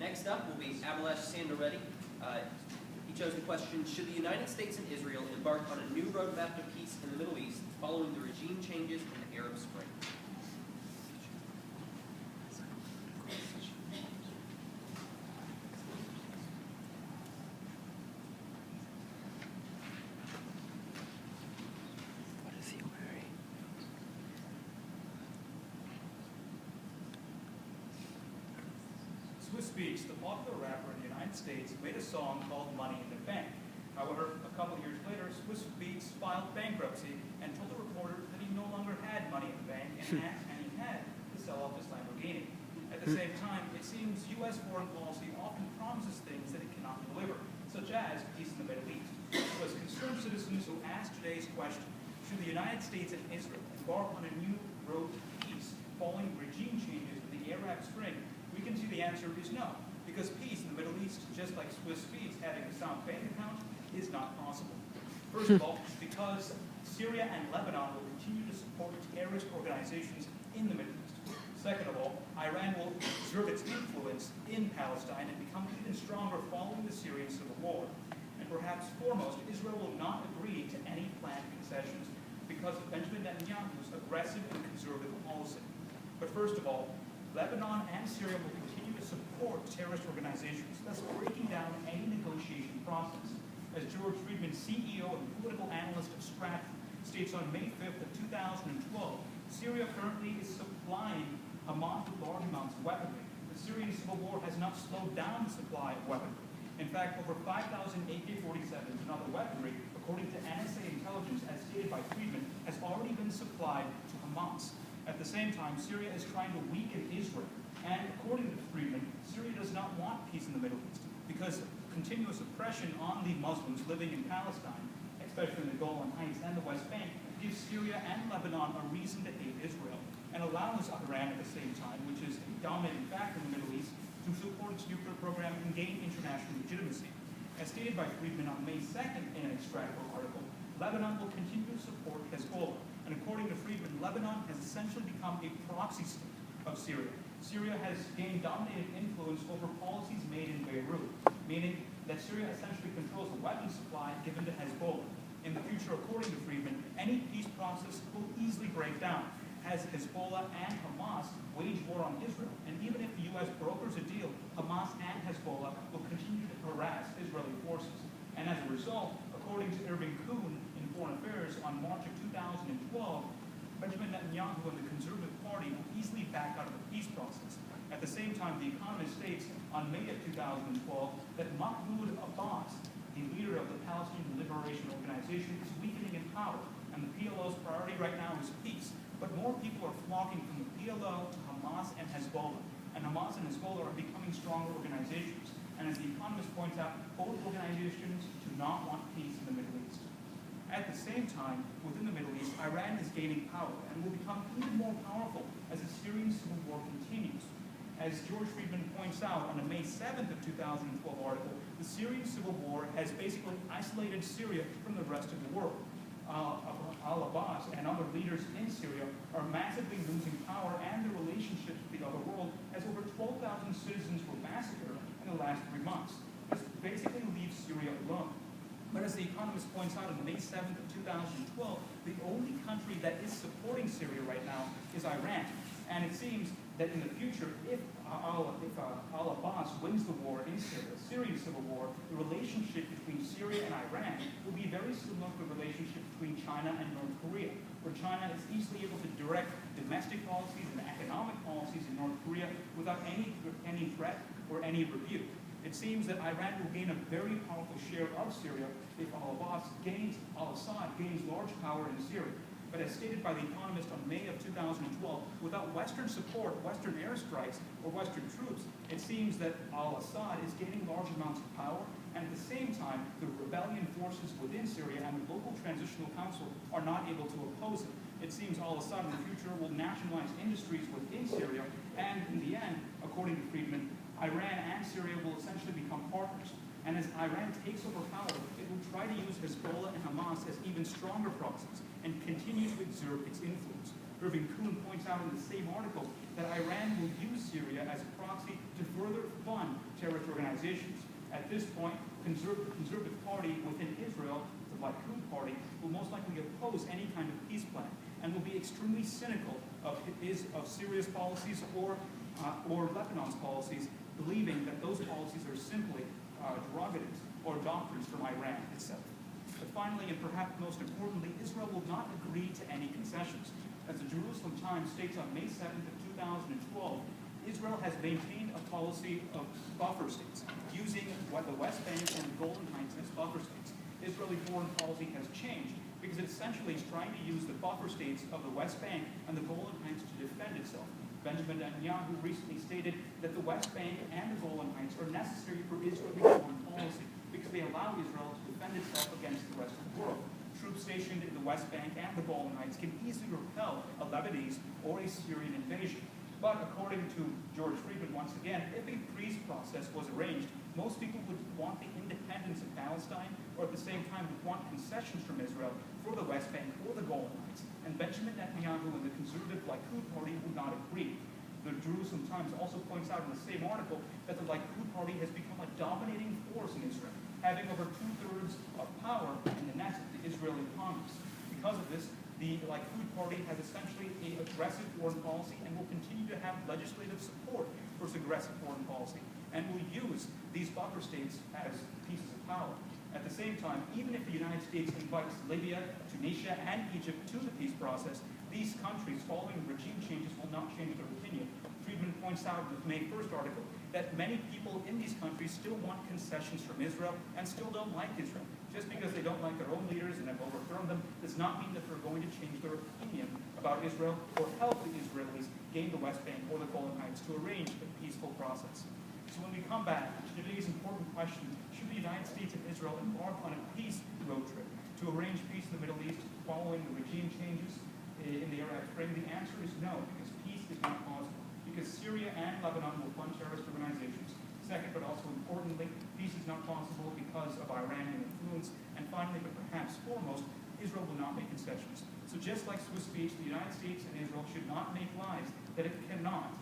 Next up will be Abhilash Sandireddy. He chose the question, should the United States and Israel embark on a new roadmap to peace in the Middle East following the regime changes in the Arab Spring? Swiss Beats, the popular rapper in the United States, made a song called Money in the Bank. However, a couple of years later, Swiss Beats filed bankruptcy and told the reporter that he no longer had money in the bank and he had to sell off his Lamborghini. At the same time, it seems U.S. foreign policy often promises things that it cannot deliver, such as peace in the Middle East. So as concerned citizens who ask today's question, should the United States and Israel embark on a new road to peace following regime changes in the Arab Spring, we can see the answer is no, because peace in the Middle East, just like Swiss Beats having a sound bank account, is not possible. First of all, because Syria and Lebanon will continue to support terrorist organizations in the Middle East. Second of all, Iran will exert its influence in Palestine and become even stronger following the Syrian civil war. And perhaps foremost, Israel will not agree to any planned concessions because of Benjamin Netanyahu's aggressive and conservative policy. But first of all, Lebanon and Syria will continue to support terrorist organizations, thus breaking down any negotiation process. As George Friedman, CEO and political analyst of Stratford, states on May 5th of 2012, Syria currently is supplying Hamas with large amounts of weaponry. The Syrian civil war has not slowed down the supply of weaponry. In fact, over 5,000 AK-47s and other weaponry, according to NSA intelligence as stated by Friedman, has already been supplied to Hamas. At the same time, Syria is trying to weaken Israel. And according to Friedman, Syria does not want peace in the Middle East because continuous oppression on the Muslims living in Palestine, especially in the Golan Heights and the West Bank, gives Syria and Lebanon a reason to hate Israel and allows Iran at the same time, which is a dominating factor in the Middle East, to support its nuclear program and gain international legitimacy. As stated by Friedman on May 2nd in an Stratford article, Lebanon will continue to support Hezbollah. And according to Friedman, Lebanon has essentially become a proxy state of Syria. Syria has gained dominated influence over policies made in Beirut, meaning that Syria essentially controls the weapons supply given to Hezbollah. In the future, according to Friedman, any peace process will easily break down as Hezbollah and Hamas wage war on Israel. And even if the U.S. brokers a deal, Hamas and Hezbollah will continue to harass Israeli forces. And as a result, according to Irving Kuhn in Foreign Affairs on March of 2012, Benjamin Netanyahu and the Conservative Party will easily back out of the peace process. At the same time, The Economist states on May of 2012 that Mahmoud Abbas, the leader of the Palestinian Liberation Organization, is weakening in power, and the PLO's priority right now is peace. But more people are flocking from the PLO to Hamas and Hezbollah, and Hamas and Hezbollah are becoming stronger organizations. And as The Economist points out, both organizations do not want peace in the Middle East. At the same time, within the Middle East, Iran is gaining power and will become even more powerful as the Syrian civil war continues. As George Friedman points out on a May 7th of 2012 article, the Syrian civil war has basically isolated Syria from the rest of the world. Al-Abbas and other leaders in Syria are massively losing power and their relationships with the other world, as over 12,000 citizens were massacred in the last 3 months. This basically leaves Syria alone. But as The Economist points out on May 7th of 2012, the only country that is supporting Syria right now is Iran. And it seems that in the future, if Al-Abbas wins the war in Syria, Syrian civil war, the relationship between Syria and Iran will be very similar to the relationship between China and North Korea, where China is easily able to direct domestic policies and economic policies in North Korea without any threat or any rebuke. It seems that Iran will gain a very powerful share of Syria if al-Assad gains large power in Syria. But as stated by The Economist on May of 2012, without Western support, Western airstrikes, or Western troops, it seems that al-Assad is gaining large amounts of power, and at the same time, the rebellion forces within Syria and the local transitional council are not able to oppose it. It seems al-Assad in the future will nationalize industries within Syria, and in the end, according to Friedman, Iran and Syria will essentially become partners. And as Iran takes over power, it will try to use Hezbollah and Hamas as even stronger proxies and continue to exert its influence. Irving Kuhn points out in the same article that Iran will use Syria as a proxy to further fund terrorist organizations. At this point, the Conservative Party within Israel, the Likud Party, will most likely oppose any kind of peace plan and will be extremely cynical of Syria's policies or Lebanon's policies, believing that those policies are simply derogatives or doctrines from Iran itself. But finally, and perhaps most importantly, Israel will not agree to any concessions. As the Jerusalem Times states on May 7th of 2012, Israel has maintained a policy of buffer states, using the West Bank and the Golan Heights as buffer states. Israeli foreign policy has changed because it essentially is trying to use the buffer states of the West Bank and the Golan Heights to defend itself. Benjamin Netanyahu recently stated that the West Bank and the Golan Heights are necessary for Israeli foreign policy because they allow Israel to defend itself against the rest of the world. Troops stationed in the West Bank and the Golan Heights can easily repel a Lebanese or a Syrian invasion. But according to George Friedman, once again, if a peace process was arranged, most people would want the independence of Palestine, or at the same time would want concessions from Israel for the West Bank or the Golan Heights. And Benjamin Netanyahu and the conservative Likud Party would not agree. The Jerusalem Times also points out in the same article that the Likud Party has become a dominating force in Israel, having over 2/3 of power in the Knesset, the Israeli Congress. Because of this, the Likud Party has essentially an aggressive foreign policy and will continue to have legislative support for its aggressive foreign policy, and will use these buffer states as pieces of power. At the same time, even if the United States invites Libya, Tunisia, and Egypt to the peace process, these countries, following regime changes, will not change their opinion. Friedman points out in the May 1st article that many people in these countries still want concessions from Israel and still don't like Israel. Just because they don't like their own leaders and have overthrown them does not mean that they're going to change their opinion about Israel or help the Israelis gain the West Bank or the Golan Heights to arrange a peaceful process. So when we come back to today's important question, should the United States and Israel embark on a peace road trip to arrange peace in the Middle East following the regime changes in the Arab Spring? The answer is no, because peace is not possible. Because Syria and Lebanon will fund terrorist organizations. Second, but also importantly, peace is not possible because of Iranian influence. And finally, but perhaps foremost, Israel will not make concessions. So just like Swiss Beach, the United States and Israel should not make lies that it cannot